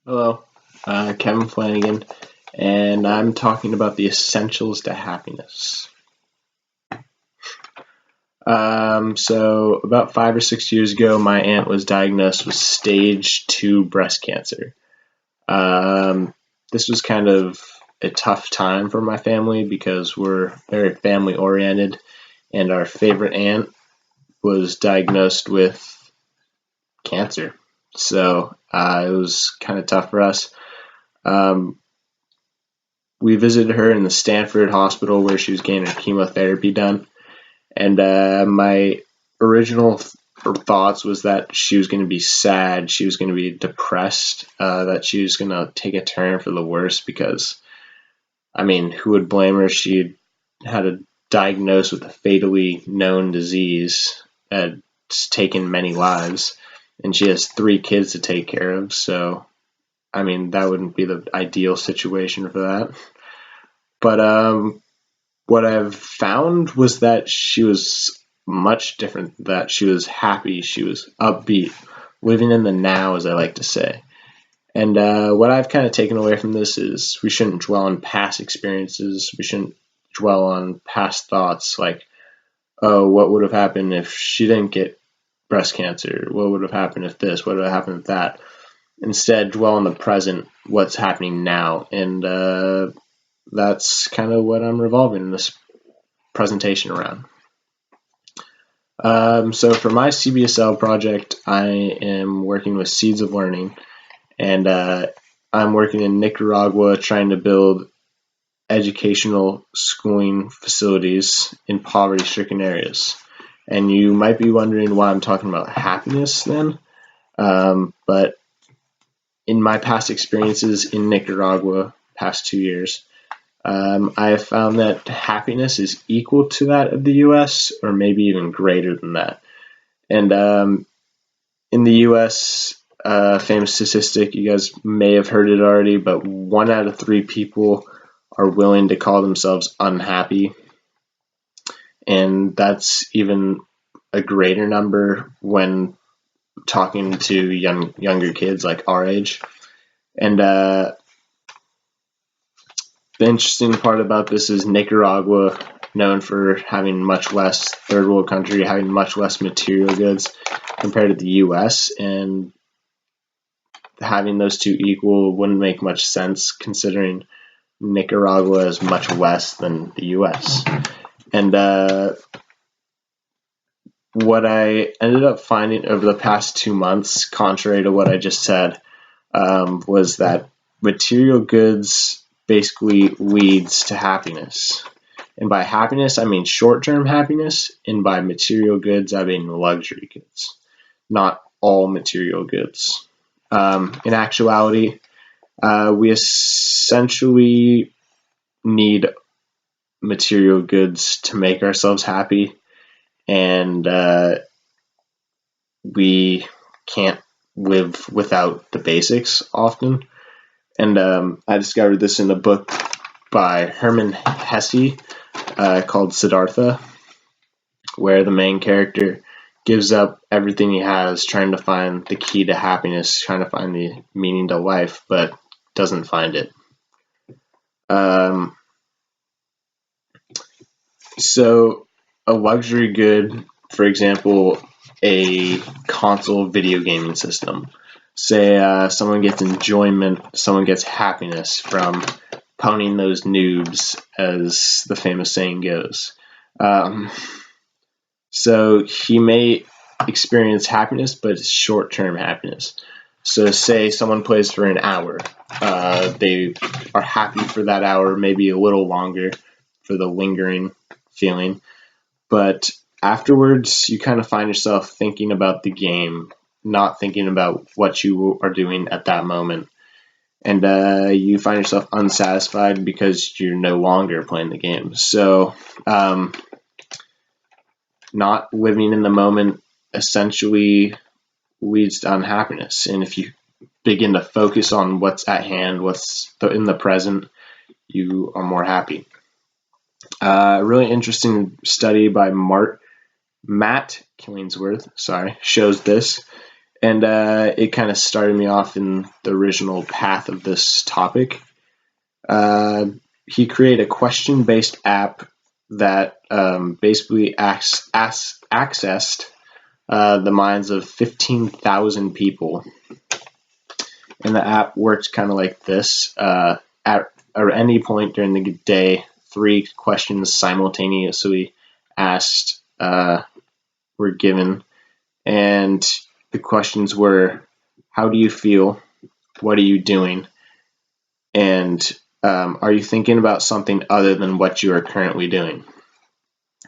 Hello, Kevin Flanagan, and I'm talking about the essentials to happiness. So about 5 or 6 years ago, my aunt was diagnosed with stage 2 breast cancer. This was kind of a tough time for my family because we're very family oriented, and our favorite aunt was diagnosed with cancer. So it was kind of tough for us. Um, we visited her in the Stanford Hospital where she was getting her chemotherapy done. And my original thoughts was that she was going to be sad, she was going to be depressed, that she was going to take a turn for the worse because, I mean, who would blame her? She had a diagnosed with a fatally known disease that's taken many lives, and she has 3 kids to take care of. So, I mean, that wouldn't be the ideal situation for that. But what I've found was that she was much different. That she was happy, she was upbeat, living in the now, as I like to say. And what I've kind of taken away from this is we shouldn't dwell on past experiences. We shouldn't dwell on past thoughts like, oh, what would have happened if she didn't get breast cancer? What would have happened if this? What would have happened if that? Instead, dwell on the present, what's happening now. And that's kind of what I'm revolving this presentation around. So for my CBSL project, I am working with Seeds of Learning, and I'm working in Nicaragua trying to build educational schooling facilities in poverty-stricken areas. And you might be wondering why I'm talking about happiness then, but in my past experiences in Nicaragua, past 2 years, I have found that happiness is equal to that of the US, or maybe even greater than that. And in the US, famous statistic, you guys may have heard it already, but 1 out of 3 people are willing to call themselves unhappy. And that's even a greater number when talking to younger kids like our age. And the interesting part about this is Nicaragua, known for having much less, third world country, having much less material goods compared to the US, and having those two equal wouldn't make much sense considering Nicaragua is much less than the US. And what I ended up finding over the past 2 months, contrary to what I just said, was that material goods basically leads to happiness. And by happiness, I mean short-term happiness, and by material goods, I mean luxury goods, not all material goods. In actuality, we essentially need material goods to make ourselves happy, and we can't live without the basics often. And I discovered this in a book by Hermann Hesse called Siddhartha, where the main character gives up everything he has trying to find the key to happiness, trying to find the meaning to life, but doesn't find it. So a luxury good, for example, a console video gaming system. Say someone gets enjoyment, someone gets happiness from pounding those noobs, as the famous saying goes. So he may experience happiness, but it's short-term happiness. So say someone plays for an hour. They are happy for that hour, maybe a little longer for the lingering feeling. But afterwards, you kind of find yourself thinking about the game, not thinking about what you are doing at that moment. And you find yourself unsatisfied because you're no longer playing the game. So not living in the moment essentially leads to unhappiness. And if you begin to focus on what's at hand, what's in the present, you are more happy. A really interesting study by Matt Killingsworth, shows this. And it kind of started me off in the original path of this topic. He created a question-based app that basically accessed the minds of 15,000 people. And the app worked kind of like this. At any point during the day, 3 questions simultaneously asked were given. And the questions were, how do you feel? What are you doing? And are you thinking about something other than what you are currently doing?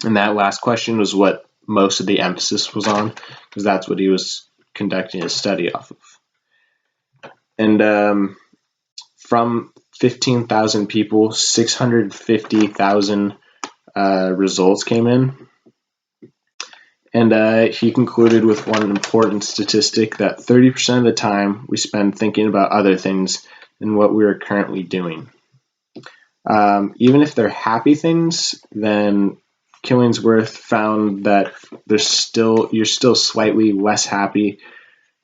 And that last question was what most of the emphasis was on, because that's what he was conducting his study off of. And from 15,000 people, 650,000 results came in. And he concluded with one important statistic that 30% of the time we spend thinking about other things than what we are currently doing. Even if they're happy things, then Killingsworth found that you're still slightly less happy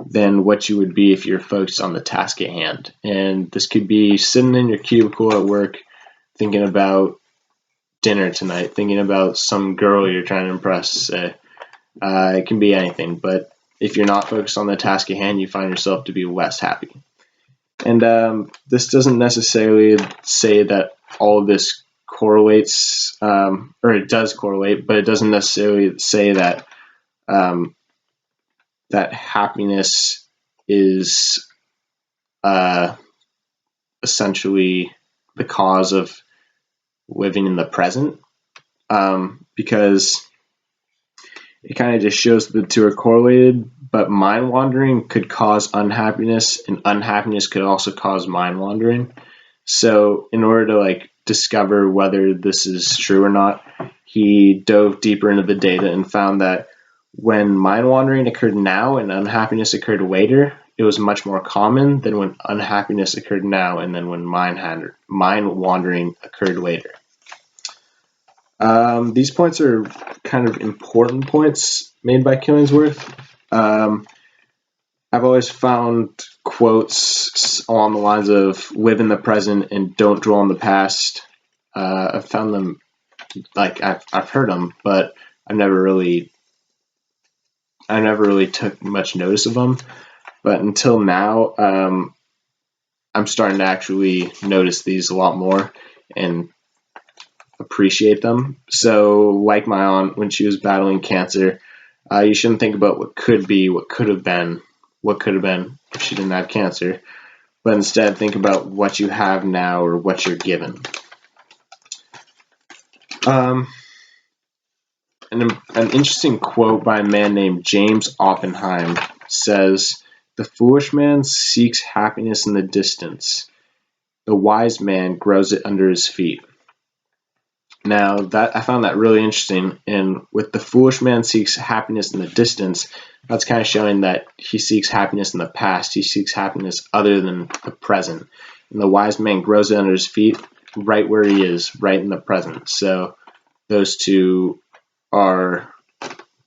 than what you would be if you're focused on the task at hand. And this could be sitting in your cubicle at work thinking about dinner tonight, thinking about some girl you're trying to impress. It can be anything, but if you're not focused on the task at hand, you find yourself to be less happy. And this doesn't necessarily say that all of this correlates, or it does correlate, but it doesn't necessarily say that that happiness is essentially the cause of living in the present, because it kind of just shows that the two are correlated, but mind wandering could cause unhappiness, and unhappiness could also cause mind wandering. So in order to discover whether this is true or not, he dove deeper into the data and found that when mind wandering occurred now and unhappiness occurred later, it was much more common than when unhappiness occurred now and then when mind wandering occurred later. These points are kind of important points made by Killingsworth. I've always found quotes along the lines of live in the present and don't dwell on the past. I've found them, I've heard them, but I never really took much notice of them. But until now, I'm starting to actually notice these a lot more and appreciate them. So like my aunt, when she was battling cancer, you shouldn't think about what could be, what could have been if she didn't have cancer, but instead think about what you have now or what you're given. An interesting quote by a man named James Oppenheim says, "The foolish man seeks happiness in the distance. The wise man grows it under his feet." Now, that I found that really interesting, and with the foolish man seeks happiness in the distance, that's kind of showing that he seeks happiness in the past. He seeks happiness other than the present. And the wise man grows it under his feet right where he is, right in the present. So those two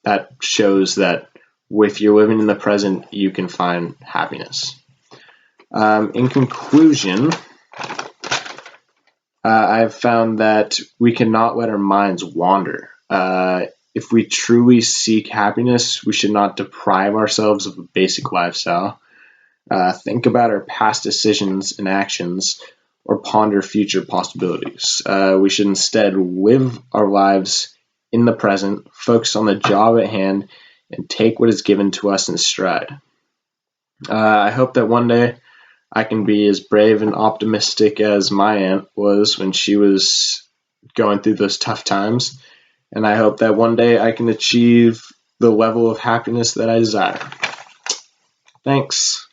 that shows that if you're living in the present, you can find happiness. In conclusion, I've found that we cannot let our minds wander. If we truly seek happiness, we should not deprive ourselves of a basic lifestyle. Think about our past decisions and actions, or ponder future possibilities. We should instead live our lives in the present, focus on the job at hand, and take what is given to us in stride. I hope that one day I can be as brave and optimistic as my aunt was when she was going through those tough times. And I hope that one day I can achieve the level of happiness that I desire. Thanks.